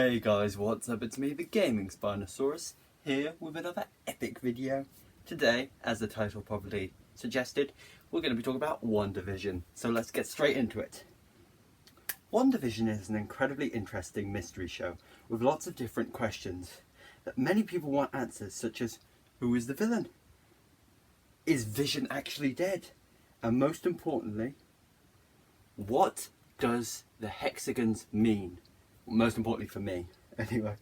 Hey guys, what's up? It's me, the Gaming Spinosaurus, here with another epic video. Today, as the title probably suggested, we're going to be talking about Wandavision. So let's get straight into it. Wandavision is an incredibly interesting mystery show with lots of different questions that many people want answers, such as, who is the villain? Is Vision actually dead? And most importantly, what does the Hexagons mean? Most importantly for me, anyway.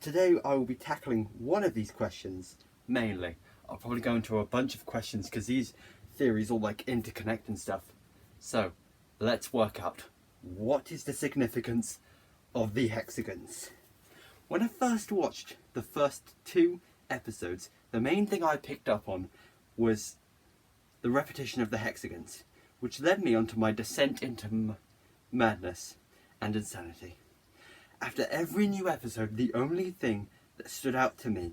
Today I will be tackling one of these questions, mainly. I'll probably go into a bunch of questions because these theories all like interconnect and stuff. So, let's work out, what is the significance of the Hexagons? When I first watched the first 2 episodes, the main thing I picked up on was the repetition of the Hexagons, which led me onto my descent into madness and insanity. After every new episode, the only thing that stood out to me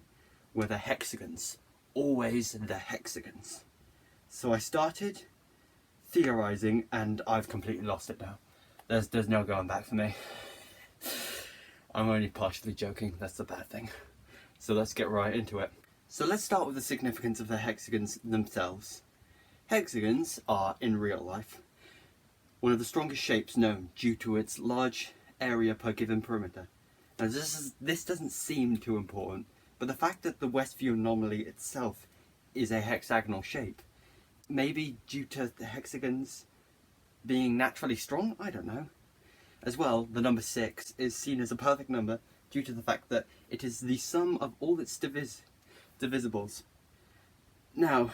were the Hexagons. Always the Hexagons. So I started theorizing, and I've completely lost it now. There's no going back for me. I'm only partially joking, that's the bad thing. So let's get right into it. So let's start with the significance of the Hexagons themselves. Hexagons are, in real life, one of the strongest shapes known due to its large area per given perimeter. Now this doesn't seem too important, but the fact that the Westview Anomaly itself is a hexagonal shape, maybe due to the hexagons being naturally strong, I don't know. As well, the number 6 is seen as a perfect number due to the fact that it is the sum of all its divisibles. Now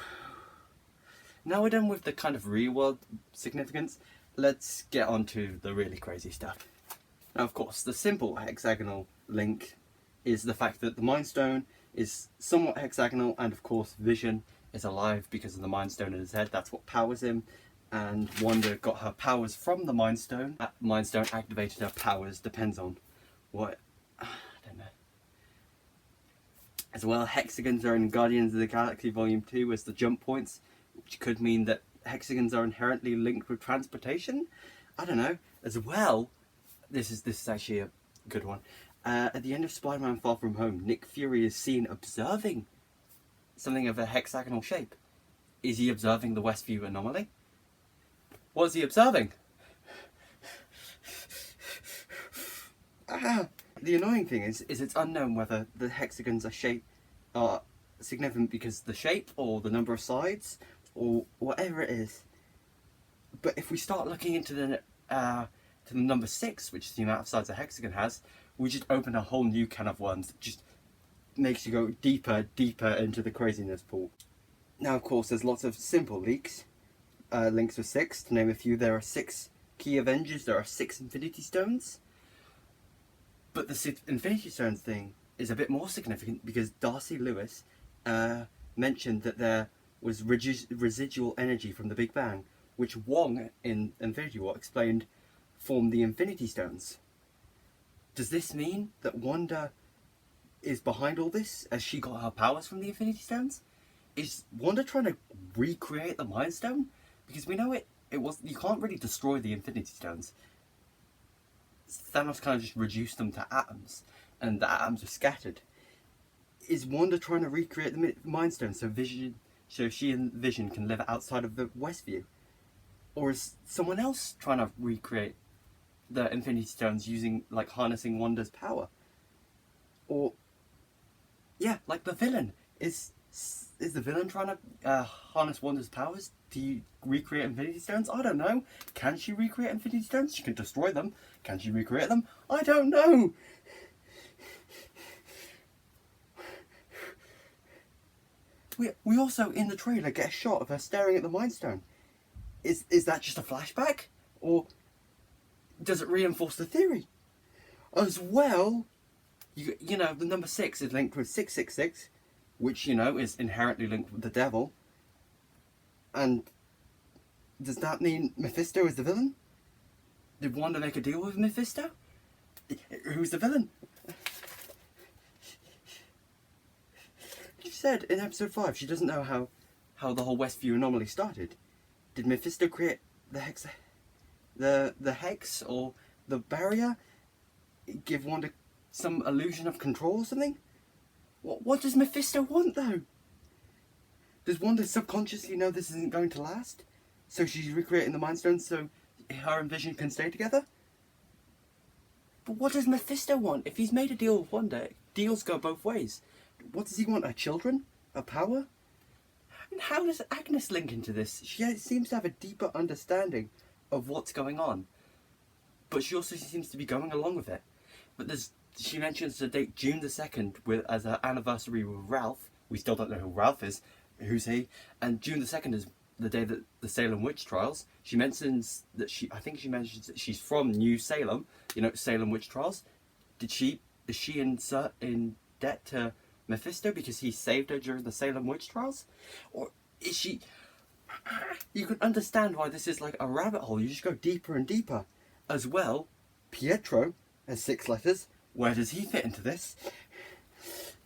we're done with the kind of real world significance. Let's get on to the really crazy stuff. Now, of course, the simple hexagonal link is the fact that the Mind Stone is somewhat hexagonal, and of course Vision is alive because of the Mind Stone in his head. That's what powers him, and Wanda got her powers from the Mind Stone. That Mind Stone activated her powers, depends on what, I don't know. As well, hexagons are in Guardians of the Galaxy Volume 2 as the jump points, which could mean that hexagons are inherently linked with transportation? I don't know. As well, this is actually a good one. At the end of Spider-Man Far From Home, Nick Fury is seen observing something of a hexagonal shape. Is he observing the Westview Anomaly? What is he observing? The annoying thing is it's unknown whether the hexagons are significant because the shape or the number of sides or whatever it is. But if we start looking into the number 6, which is the amount of sides a hexagon has, we just open a whole new can of worms that just makes you go deeper into the craziness pool. Now, of course, there's lots of simple links with 6. To name a few, there are 6 key Avengers, there are 6 Infinity Stones. But the Infinity Stones thing is a bit more significant because Darcy Lewis mentioned that there was residual energy from the Big Bang, which Wong in Infinity War explained formed the Infinity Stones. Does this mean that Wanda is behind all this as she got her powers from the Infinity Stones? Is Wanda trying to recreate the Mind Stone? Because we know you can't really destroy the Infinity Stones. Thanos kind of just reduced them to atoms, and the atoms are scattered. Is Wanda trying to recreate the Mind Stone so she and Vision can live outside of the Westview? Or is someone else trying to recreate the Infinity Stones using, like, harnessing Wanda's power? Or, yeah, like the villain. Is the villain trying to harness Wanda's powers to recreate Infinity Stones? I don't know. Can she recreate Infinity Stones? She can destroy them. Can she recreate them? I don't know. We also, in the trailer, get a shot of her staring at the Mind Stone. Is that just a flashback? Or does it reinforce the theory? As well, you know, the number 6 is linked with 666, which, you know, is inherently linked with the devil. And does that mean Mephisto is the villain? Did Wanda make a deal with Mephisto? Who's the villain? She said in episode 5 she doesn't know how the whole Westview Anomaly started. Did Mephisto create the hex or the barrier? give Wanda some illusion of control or something? What does Mephisto want though? Does Wanda subconsciously know this isn't going to last? So she's recreating the Mind Stone so her and Vision can stay together? But what does Mephisto want? If he's made a deal with Wanda, deals go both ways. What does he want? Her children? Her power? And how does Agnes link into this? She seems to have a deeper understanding of what's going on. But she also seems to be going along with it. But she mentions the date June the 2nd as her anniversary with Ralph. We still don't know who Ralph is. Who's he? And June the 2nd is the day that the Salem witch trials. She mentions that I think she mentions that she's from New Salem. You know, Salem witch trials. Is she in debt to Mephisto because he saved her during the Salem witch trials? Or is she... You can understand why this is like a rabbit hole. You just go deeper and deeper. As well, Pietro has 6 letters. Where does he fit into this?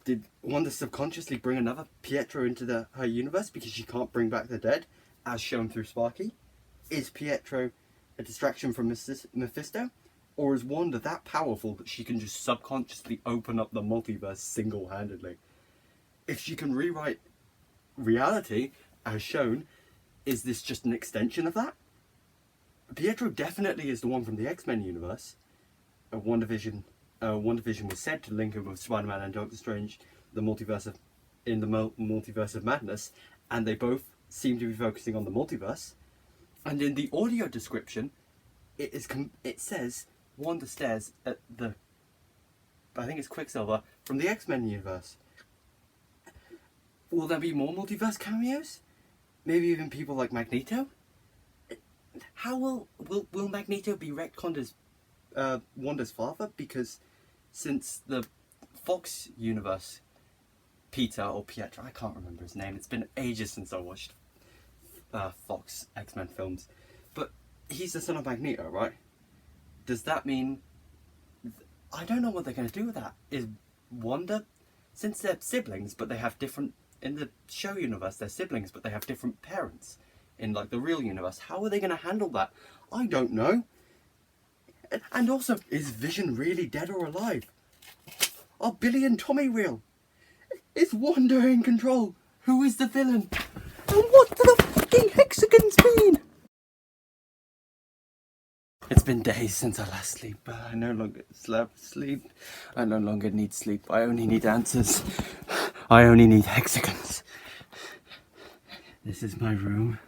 Did Wanda subconsciously bring another Pietro into her universe because she can't bring back the dead, as shown through Sparky? Is Pietro a distraction from Mephisto? Or is Wanda that powerful that she can just subconsciously open up the multiverse single-handedly? If she can rewrite reality, as shown, is this just an extension of that? Pietro definitely is the one from the X-Men universe. WandaVision was said to link him with Spider-Man and Doctor Strange, multiverse of madness, and they both seem to be focusing on the multiverse. And in the audio description, it says Wanda stares at I think it's Quicksilver from the X-Men universe. Will there be more multiverse cameos? Maybe even people like Magneto? How will Magneto be retconned as Wanda's father? Because since the Fox universe, Pietro, I can't remember his name. It's been ages since I watched Fox X-Men films. But he's the son of Magneto, right? Does that mean... I don't know what they're going to do with that. Is Wanda... Since they're siblings, but they have different... In the show universe, they're siblings, but they have different parents. In like the real universe, how are they going to handle that? I don't know. And also, is Vision really dead or alive? Are Billy and Tommy real? Is Wanda in control? Who is the villain? And what do the fucking hexagons mean? It's been days since I last sleep. I no longer sleep. I no longer need sleep. I only need answers. I only need hexagons. This is my room.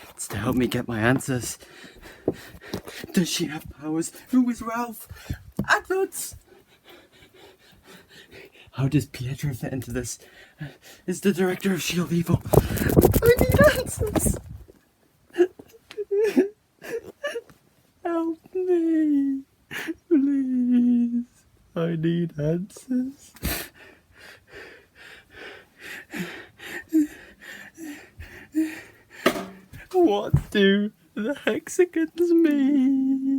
It's to help me get my answers. Does she have powers? Who is Ralph? Adverts! How does Pietro fit into this? Is the director of S.H.I.E.L.D. evil? I need answers! Help me! Please! I need answers. What do the hexagons mean?